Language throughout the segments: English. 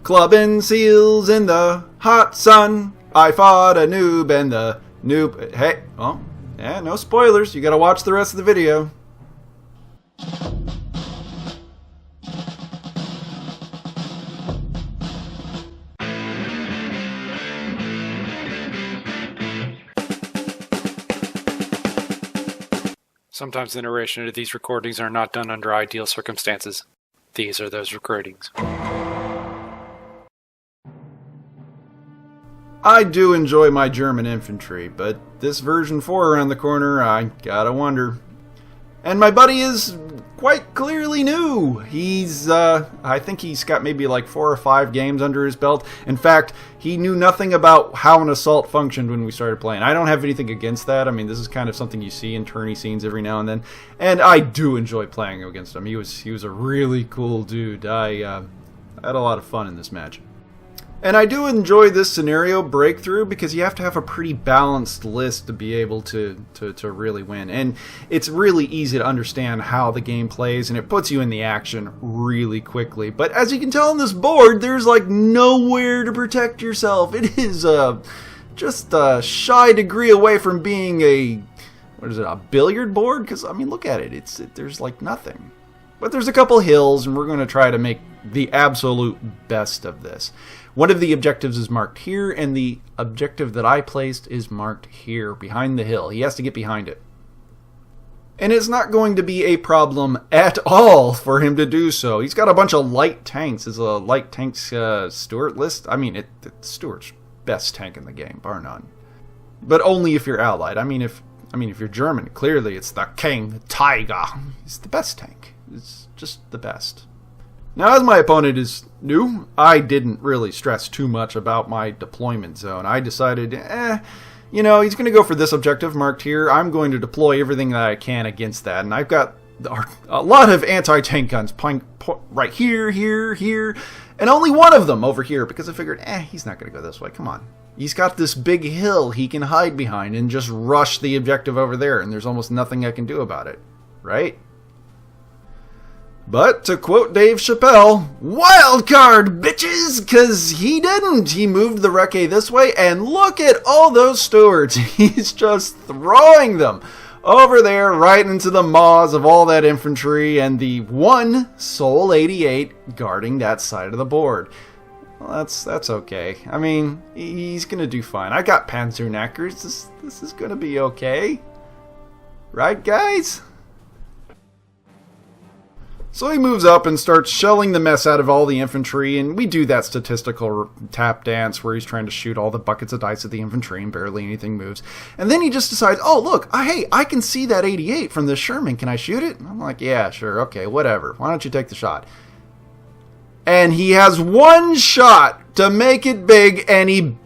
Clubbing seals in the hot sun. I fought a noob and the noob... Hey, oh, yeah, no spoilers. You gotta watch the rest of the video. Sometimes the narration of these recordings are not done under ideal circumstances. These are those recordings. I do enjoy my German infantry, but this version 4 around the corner, I gotta wonder. And my buddy is quite clearly new. He's, I think he's got maybe like 4 or 5 games under his belt. In fact, he knew nothing about how an assault functioned when we started playing. I don't have anything against that. I mean, this is kind of something you see in tourney scenes every now and then. And I do enjoy playing against him. He was a really cool dude. I had a lot of fun in this match. And I do enjoy this scenario breakthrough because you have to have a pretty balanced list to be able to really win. And it's really easy to understand how the game plays, and it puts you in the action really quickly. But as you can tell on this board, there's like nowhere to protect yourself. It is just a shy degree away from being a billiard board? Because, I mean, look at it. There's like nothing. But there's a couple hills, and we're going to try to make the absolute best of this. One of the objectives is marked here, and the objective that I placed is marked here, behind the hill. He has to get behind it. And it's not going to be a problem at all for him to do so. He's got a bunch of light tanks. Is a light tanks Stuart list? I mean, it's Stuart's best tank in the game, bar none. But only if you're allied. I mean, if you're German, clearly it's the King, the Tiger. He's the best tank. It's just the best. Now, as my opponent is new, I didn't really stress too much about my deployment zone. I decided, he's going to go for this objective marked here. I'm going to deploy everything that I can against that. And I've got a lot of anti-tank guns right here, here, and only one of them over here because I figured, he's not going to go this way. Come on. He's got this big hill he can hide behind and just rush the objective over there, and there's almost nothing I can do about it, right? But, to quote Dave Chappelle, wild card, bitches, because he didn't. He moved the Recce this way, and look at all those Stuarts. He's just throwing them over there right into the maws of all that infantry and the one Sol 88 guarding that side of the board. Well, that's okay. I mean, he's going to do fine. I got Panzerknackers. This is going to be okay. Right, guys? So he moves up and starts shelling the mess out of all the infantry, and we do that statistical tap dance where he's trying to shoot all the buckets of dice at the infantry and barely anything moves. And then he just decides, oh, look, hey, I can see that 88 from the Sherman. Can I shoot it? And I'm like, yeah, sure, okay, whatever. Why don't you take the shot? And he has one shot to make it big, and he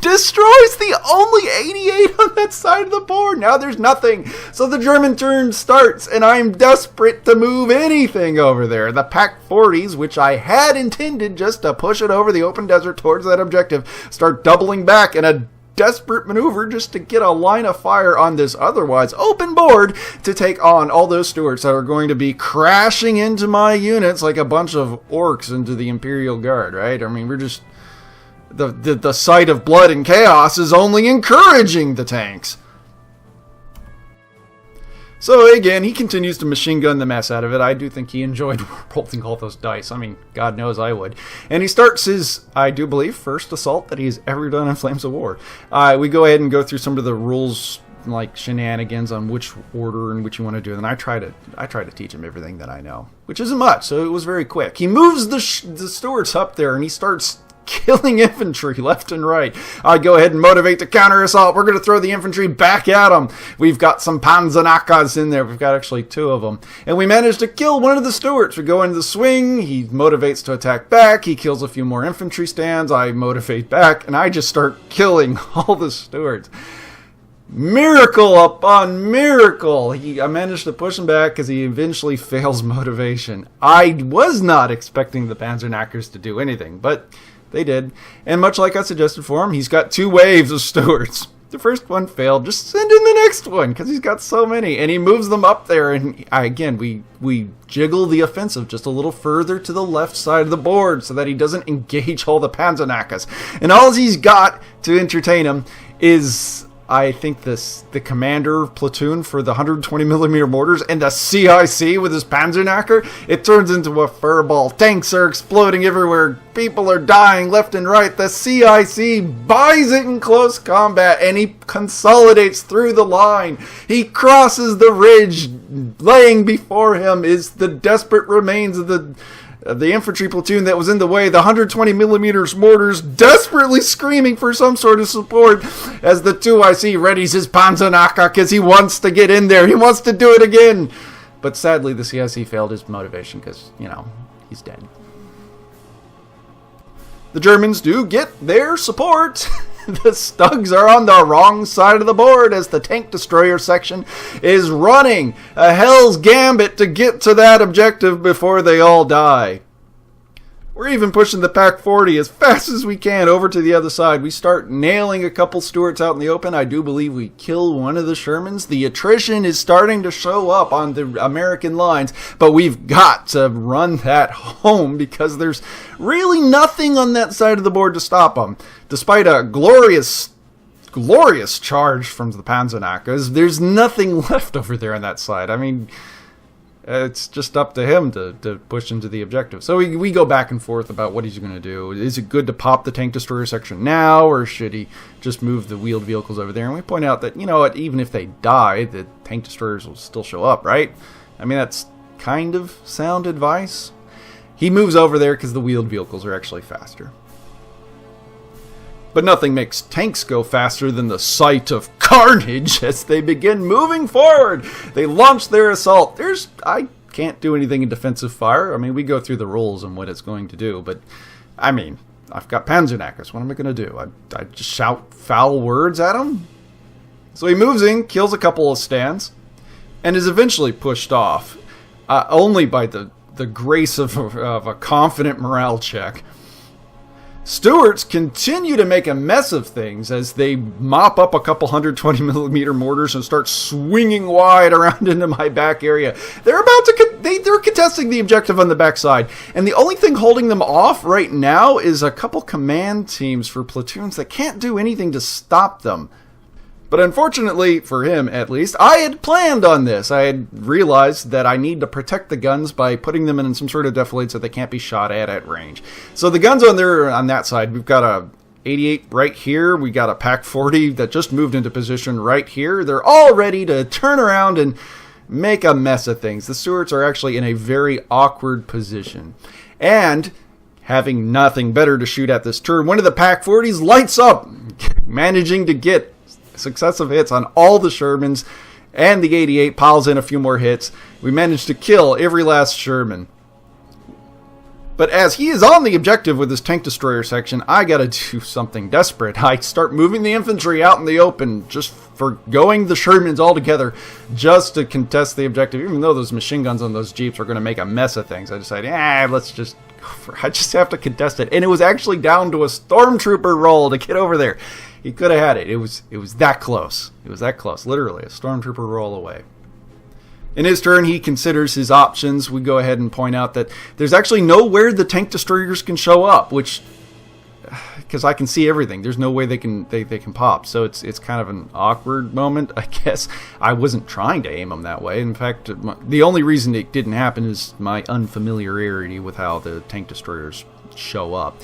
destroys the only 88 on that side of the board. Now there's nothing. So the German turn starts, and I'm desperate to move anything over there. The Pack 40s, which I had intended just to push it over the open desert towards that objective, start doubling back in a desperate maneuver just to get a line of fire on this otherwise open board to take on all those Stuarts that are going to be crashing into my units like a bunch of orcs into the Imperial Guard, right? I mean, we're just... The sight of blood and chaos is only encouraging the tanks. So again, he continues to machine gun the mess out of it. I do think he enjoyed rolling all those dice. I mean, God knows I would. And he starts his, I do believe, first assault that he's ever done in Flames of War. We go ahead and go through some of the rules, like shenanigans on which order and which you want to do. And I try to teach him everything that I know, which isn't much. So it was very quick. He moves the Stuarts up there and he starts killing infantry left and right. I go ahead and motivate the counter assault. We're going to throw the infantry back at them. We've got some Panzerknackers in there. We've got actually 2 of them. And we managed to kill one of the Stuarts. We go into the swing. He motivates to attack back. He kills a few more infantry stands. I motivate back. And I just start killing all the Stuarts. Miracle upon miracle. I managed to push him back because he eventually fails motivation. I was not expecting the Panzerknackers to do anything, but they did. And much like I suggested for him, he's got 2 waves of Stuarts. the first one failed. Just send in the next one, because he's got so many. And he moves them up there, and again, we jiggle the offensive just a little further to the left side of the board so that he doesn't engage all the Panzernackers. And all he's got to entertain him is, I think, the commander platoon for the 120mm mortars and the CIC with his Panzernacker. It turns into a furball. Tanks are exploding everywhere. People are dying left and right. The CIC buys it in close combat, and he consolidates through the line. He crosses the ridge. Laying before him is the desperate remains of the infantry platoon that was in the way, the 120mm mortars desperately screaming for some sort of support as the 2IC readies his Panzernacker because he wants to get in there. He wants to do it again. But sadly, the CIC failed his motivation because, he's dead. The Germans do get their support. The Stugs are on the wrong side of the board as the tank destroyer section is running a hell's gambit to get to that objective before they all die. We're even pushing the Pack 40 as fast as we can over to the other side. We start nailing a couple Stuarts out in the open. I do believe we kill one of the Shermans. The attrition is starting to show up on the American lines, but we've got to run that home because there's really nothing on that side of the board to stop them. Despite a glorious charge from the Panzernackers, there's nothing left over there on that side. I mean, it's just up to him to push into the objective. So we go back and forth about what he's going to do. Is it good to pop the tank destroyer section now, or should he just move the wheeled vehicles over there? And we point out that, even if they die, the tank destroyers will still show up, right? I mean, that's kind of sound advice. He moves over there because the wheeled vehicles are actually faster. But nothing makes tanks go faster than the sight of carnage as they begin moving forward. They launch their assault. I can't do anything in defensive fire. I mean, we go through the rules and what it's going to do. But, I've got Panzernackers. What am I going to do? I just shout foul words at him? So he moves in, kills a couple of stands, and is eventually pushed off. Only by the grace of a confident morale check. Stuarts continue to make a mess of things as they mop up a couple 120mm mortars and start swinging wide around into my back area. They're contesting the objective on the backside, and the only thing holding them off right now is a couple command teams for platoons that can't do anything to stop them. But unfortunately, for him at least, I had planned on this. I had realized that I need to protect the guns by putting them in some sort of defilade so they can't be shot at range. So the guns on that side, we've got a 88 right here. We got a Pack 40 that just moved into position right here. They're all ready to turn around and make a mess of things. The Stuarts are actually in a very awkward position. And having nothing better to shoot at this turn, one of the Pack 40s lights up, managing to get successive hits on all the Shermans, and the 88 piles in a few more hits. We managed to kill every last Sherman. But as he is on the objective with his tank destroyer section, I gotta do something desperate. I start moving the infantry out in the open, just forgoing the Shermans altogether, just to contest the objective, even though those machine guns on those Jeeps are going to make a mess of things. I decided, let's just go for it. I just have to contest it. And it was actually down to a stormtrooper roll to get over there. He could have had it. It was that close. It was that close. Literally, a stormtrooper roll away. In his turn, he considers his options. We go ahead and point out that there's actually nowhere the tank destroyers can show up, because I can see everything. There's no way they can pop. So it's kind of an awkward moment, I guess. I wasn't trying to aim them that way. In fact, the only reason it didn't happen is my unfamiliarity with how the tank destroyers show up.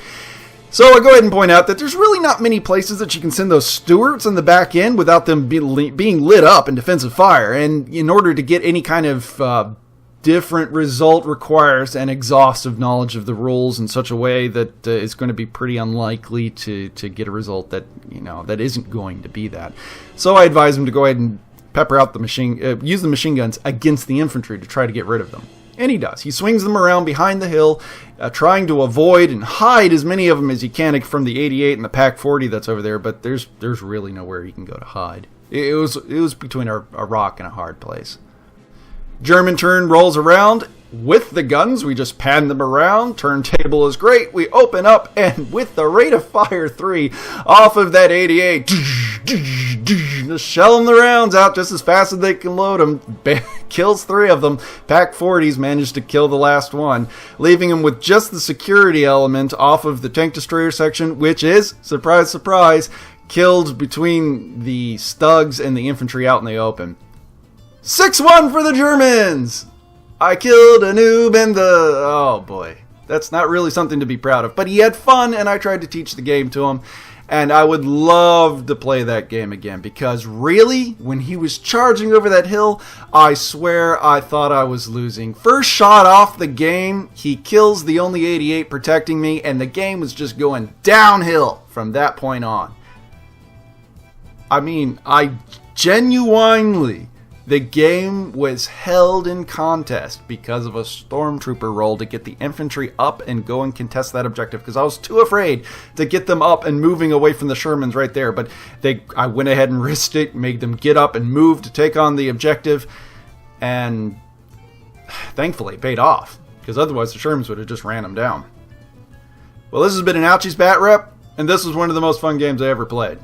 So I go ahead and point out that there's really not many places that you can send those Stuarts in the back end without them being lit up in defensive fire. And in order to get any kind of different result requires an exhaustive knowledge of the rules in such a way that it's going to be pretty unlikely to get a result that, that isn't going to be that. So I advise him to go ahead and pepper out use the machine guns against the infantry to try to get rid of them. And he does. He swings them around behind the hill, trying to avoid and hide as many of them as he can from the 88 and the Pack 40 that's over there, but there's really nowhere he can go to hide. It was between a rock and a hard place. German turn rolls around. With the guns, we just pan them around. Turntable is great. We open up, and with the rate of fire 3 off of that 88, Just shelling the rounds out just as fast as they can load them. Kills 3 of them. Pack 40s managed to kill the last one, leaving him with just the security element off of the tank destroyer section, which is, surprise, surprise, killed between the Stugs and the infantry out in the open. 6-1 for the Germans! I killed a noob and the... Oh boy. That's not really something to be proud of. But he had fun, and I tried to teach the game to him. And I would love to play that game again, because really, when he was charging over that hill, I swear I thought I was losing. First shot off the game, he kills the only 88 protecting me, and the game was just going downhill from that point on. I mean, I genuinely... The game was held in contest because of a stormtrooper roll to get the infantry up and go and contest that objective, because I was too afraid to get them up and moving away from the Shermans right there. But I went ahead and risked it, made them get up and move to take on the objective, and thankfully it paid off, because otherwise the Shermans would have just ran them down. Well, this has been an Ouchies Batrep, and this was one of the most fun games I ever played.